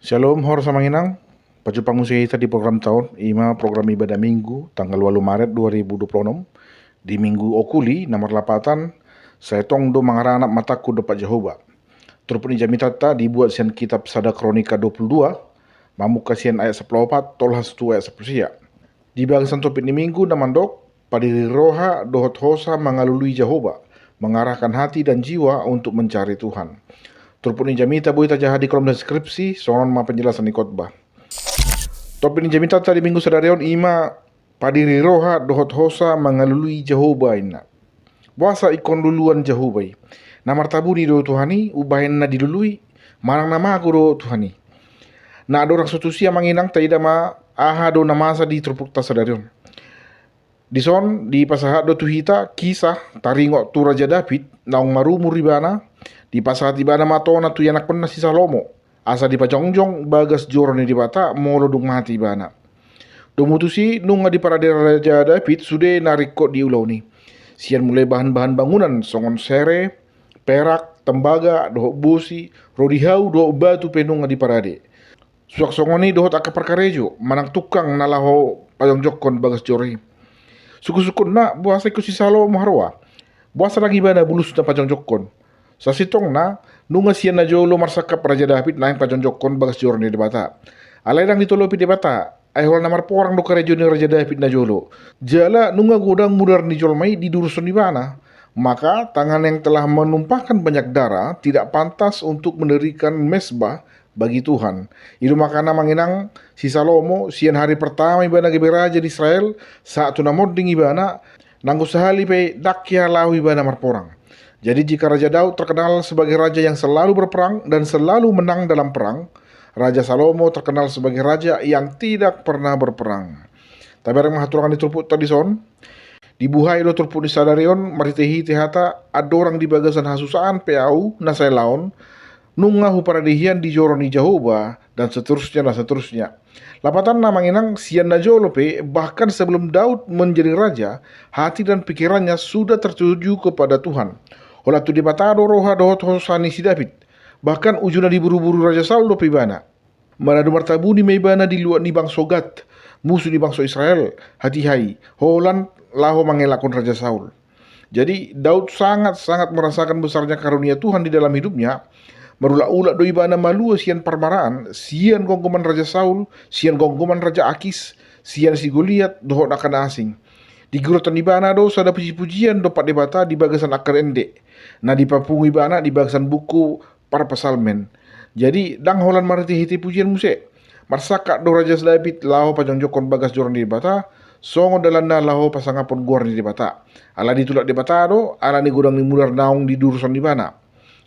Shalom, hor samanginang. Pajupang musik kita di program tahun, program ibadah minggu, tanggal 8 Maret 2026. Di minggu okuli, nomor 8, saya tong do mengarah anak mataku dapat Jehovah. Turpun jami tata dibuat sian kitab Sada Kronika 22, mamuka sian ayat 14, tolhas tu ayat 10 sia. Di bagian topik ni minggu namandok, padiri roha dohot hosa mengalului Jehovah, mengarahkan hati dan jiwa untuk mencari Tuhan. Turpun jamita boleh tajah di kolom deskripsi, soal ma penjelasan di khotbah. Topik ni jamita tadi minggu sedarion padiri roha dohot hosa mengalului Jehovah ina. Buasa ikon luluan Jehovah. Namar tabuni do Tuhani, ubahin na dilului, marang nama aku do Tuhani. Na ada orang sotusia manginang taida ma aha do namasa di trupukta sedarion. Dison di pasahat do tuhita kisah taringok tu Raja David naung marumur ribana di pasahat ibana matona tu yanak penna si Salomo asa di pajongjong bagas joroni di bata molo dung mati ibana. Domutusi nunga di paradera Raja David sude nariko di ulau ni. Sian mulai bahan-bahan bangunan songon sere, perak, tembaga, dohok busi, rodihau dohok batu penunga di parade. Suak songoni dohot aka perkarejo manang tukang nalaho pajongjokon bagas jori. Suku-suku na buasa ko si Salomo harwa. Buasa lagi bana bulus na pajongjokon. Sa sitong na, nunga siya na jolo marsakap Raja David na yung pajongjokon bagas jorni di bata. Alay lang ditolopi di bata. Ay hol namar porang do karejo ni Raja David na jolo. Jala nunga godang mudar ni jolmai di durusun di bana. Maka tangan yang telah menumpahkan banyak darah tidak pantas untuk mendirikan mesbah bagi Tuhan. Itu makana manginang si Salomo sian hari pertama ibana gebe raja di Israel saat tuna moding ibana nanggo sahali pe dakya lau ibana marporang. Jadi jika Raja Daud terkenal sebagai raja yang selalu berperang dan selalu menang dalam perang, Raja Salomo terkenal sebagai raja yang tidak pernah berperang. Tabarang mahaturang diturput tadi son, dibuhay lo turput di sadarion maritehi tehata adorang di bagasan hasusaan PAU nasai laon nunga huparadihian di joroni Jehovah dan seterusnya. Lapatan namanginang sian najolope bahkan sebelum Daud menjadi raja, hati dan pikirannya sudah tertuju kepada Tuhan. Olah tu dibatado roha dohot hosani si David. Bahkan ujuna diburu-buru Raja Saul do pribana. Manadu martabuni meibana di luar ni bangso Gad, musuh di bangso Israel, hati-hai, holan laho mengelakon Raja Saul. Jadi Daud sangat-sangat merasakan besarnya karunia Tuhan di dalam hidupnya. Merulak-ulak do ibana malua sian parmaraan, sian gonggoman Raja Saul, sian gonggoman Raja Akis, sian si Goliat dohot akan asing. Di gurutan ibana do sada puji-pujian do pak debata di bagasan akar endek. Nah di papung ibana di bagasan buku para pesalmen. Jadi dang holan mariti hiti pujian musik. Marsaka do Raja David lao pajongjokon bagas joran di bata, songo dalana lao pasangapon guar di bata. Ala ditulak di bata do, ala ni gudang ni mular naung di durusan di bana.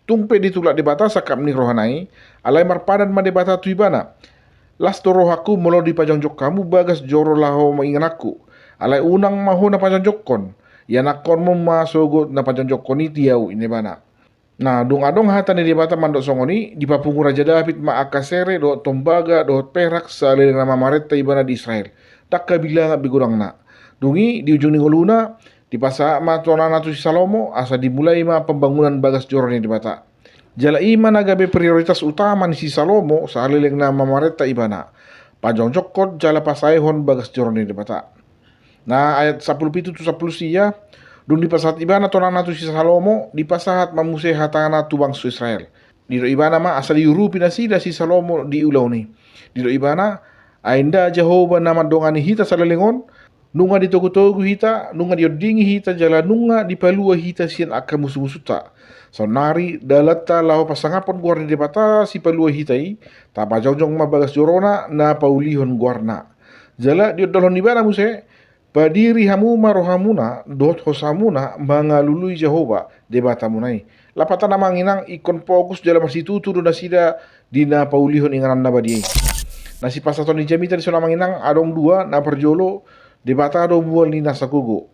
Tumpe ditulak di bata sakap ni rohanai, alai marpadan ma di bata tu ibana. Las do rohaku molo di pajongjok kamu bagas joro lao maingan aku. Alai unang mahu na pajongjokon. Yanakon mo masogot na pajongjokon ni tiyaw ini bana. Nah, adong hata ni di bata mandok songoni di papungu Raja David ma akasere do tombaga do perak salin nama mareta ibana di Israel. Tak kabila nga bigurang na. Dungi di ujung ningoluna di pasa ma tonana tu si Salomo asa dimulai ma pembangunan bagas joron di bata. Jala ima nagabe prioritas utama ni si Salomo sa aliling na mamareta ibana. Pajongjokon jala pasaihon bagas joron di bata. Nah ayat 10 tu 10 siya dung di pasahat ibana tonana tu si Salomo di pasahat mamuse hatana tu bangsa Israel. Di do ibana ma asal yurupi nasida si Salomo di ulau ni. Di do ibana ainda Jehovah nama dongani hita salalingon nunga di togu-togu hita nunga di odingi hita jala nunga di palua hita sian aka musuh-musuh so nari dalata lao pasangapon guarna di bata si palua hitai ta pajongjong mabagas jorona na paulihon guarna jala di odolon ibana muse padiri hamuma rohamuna dot hosamuna mangalului Jehovah debata munai. Lapatan namanginang ikon fokus dalam masitutu do nasida dina paulihon inganan nabadi. Nasi pasaton di jamita di sona manginang adong dua na perjolo debata do bual ni nasakugo.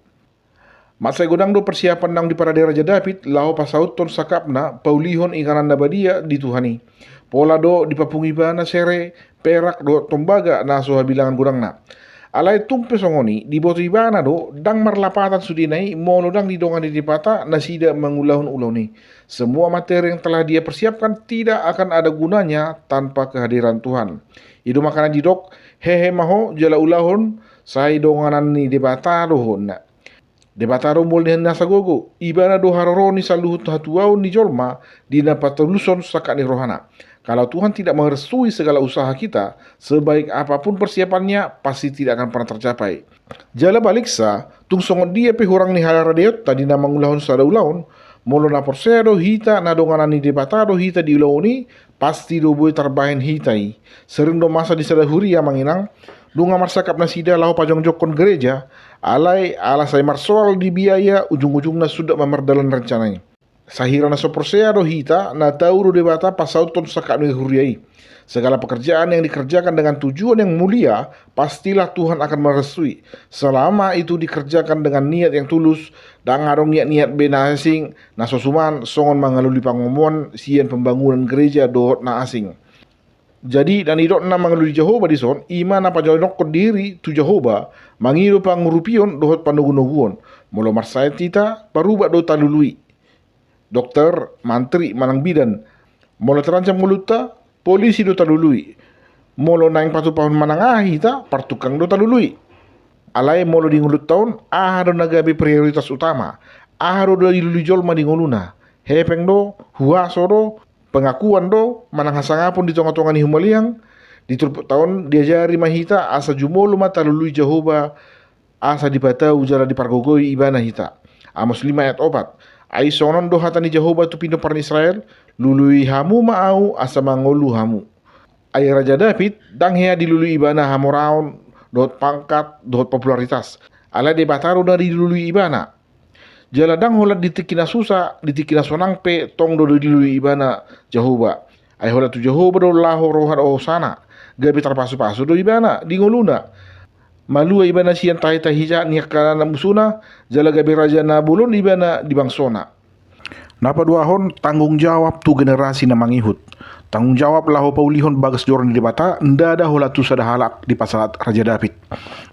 Masai godang do persiapan nang di parade Raja David lao pasauton sakapna paulihon inganan nabadia di Tuhani. Pola do di papungi bana sere perak do tombaga na soha bilangan gurang na. Alai tumpe songoni di boto ibana do dang marlapatan sudinai mono dang didongan di dipata nasida mengulahun-ulahuni. Semua materi yang telah dia persiapkan tidak akan ada gunanya tanpa kehadiran Tuhan. Itu makana didok hehe maho jala ulahun sai donganan ni debata dohon. Debata rombol ni nasa gogo ibana do haroroni saluhut hatuau ni jolma dina patuluson saka ni rohana. Kalau Tuhan tidak merestui segala usaha kita, sebaik apapun persiapannya, pasti tidak akan pernah tercapai. Jala balik sa, tung songon dia pe hurang ni halara deot, tadi na mangulahon sa daulaon, molo na porsero hita na donganan ni debatado hita di ulaoni, pasti do boy terbahin hitai. Sering do masa di sadahuri ya manginang, dunga marsakap na sida lau pajong jokon gereja, alai alasai marsoal di biaya, ujung-ujungnya sudah memerdalan rencananya. Sahira na soporsea do hita na tauro debata pasauton sakanu huriai. Segala pekerjaan yang dikerjakan dengan tujuan yang mulia, pastilah Tuhan akan merestui. Selama itu dikerjakan dengan niat yang tulus, dan ngarong niat-niat bena asing, na sosuman songon mangaluli pangomon sian pembangunan gereja dohot na asing. Jadi dan idok na mangaluli Jehovah di son, iman apa jonok ko diri tu Jehovah, mangiru pangurupion dohot panugunuguon. Molo marsayat kita, paruba do talului. Dokter, mantri, manang bidan. Molo terancam muluta, polisi do talului. Molo naing patu pahun manang ahita, partukang do talului. Alai molo di ngulut taon, ahado nagabi prioritas utama. Ahado do iluli jolma di ngoluna. Hepeng do, huaso do, pengakuan do, manang hasangapun di tonga-tonga ni humaliang. Di tulpuk taon, diajari mahita asa jumolo mata lului Jehovah, asa dibatau jala di pargogoi ibana hita. Amos 5 ayat 4. Ai sonon do hatani Jehovah tu pino paran Israel, lului hamu maau asa mangolu hamu. Ai Raja David dang hea dilului ibana hamoraon dot pangkat dot popularitas. Ala de bataru dari dilului ibana. Jala dang holat ditikina susah, ditikina sonang pe tong do dilului ibana Jehovah. Ai holat tu Jehovah do laho rohan o sana. Gabi terpasu-pasu do ibana di ngoluna. Malua ibana sian tahi-tahija ni kana musuna jala gabe raja na bulon ibana di bangsona. Napa duahon tanggung jawab tu generasi na mangihut. Tanggung jawab laho paulihon bagas joran di bata ndada hola tu sada halak di pasalat Raja David.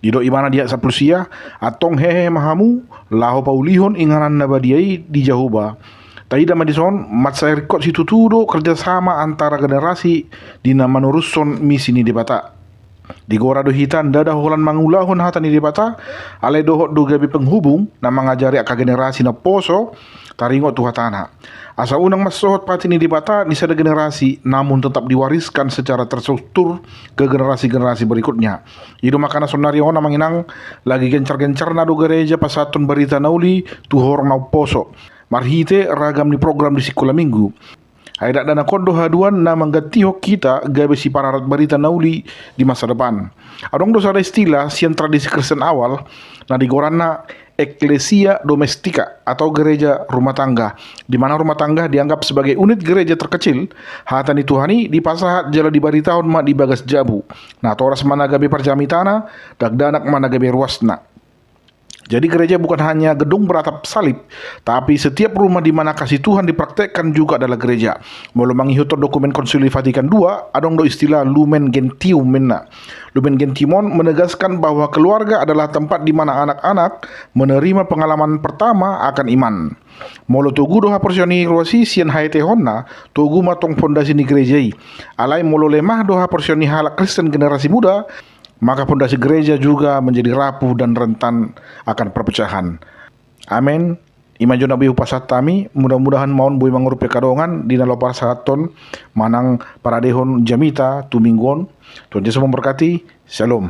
Dido ibana dia saplusia atong hehe mahamu laho paulihon inganan na badiai di Jehovah. Taida madison mat sairkot situ tudo kerjasama antara generasi dina manuruson misi ni di bata. Di gora do hitan dada holan mangulahon hatan di debata alai dohot do gabi penghubung na mangajari aka generasi na poso taringo tu hatana. Asa unang masohot pati ni debata ni sada generasi namun tetap diwariskan secara terstruktur ke generasi-generasi berikutnya. Ido makana sonario na manginang lagi gencar-gencar na do gereja pasaton berita nauli tu horong na poso. Marhite ragam ni program di sekolah minggu. Ada dana kondo haduan na manggatihok kita gabe si pararat berita nauli di masa depan. Adong dosa ada istilah sian tradisi Kristen awal na digorana eklesia domestika atau gereja rumah tangga, di mana rumah tangga dianggap sebagai unit gereja terkecil. Hatani Tuhani di pasahat jala di baritahun ma di bagas jabu. Nah toras mana gabe parjamitana dagdanak mana gabe ruasna. Jadi gereja bukan hanya gedung beratap salib, tapi setiap rumah di mana kasih Tuhan dipraktekkan juga adalah gereja. Mula mengikut dokumen Konsili Vatikan II, adong do istilah Lumen Gentium menna. Lumen Gentium menegaskan bahwa keluarga adalah tempat di mana anak-anak menerima pengalaman pertama akan iman. Molo tugu doha porsioni ruasi sian haite honna, tugu matong fondasi ni gerejai. Alai molo lemah doha porsioni halak Kristen generasi muda, maka fondasi gereja juga menjadi rapuh dan rentan akan perpecahan. Amin. Imajo nabi upasat tami, mudah-mudahan maun bui mangurupi kadongan dina lopar sahaton manang paradehon jamita tuminggon. Tuhan Yesus memberkati. Shalom.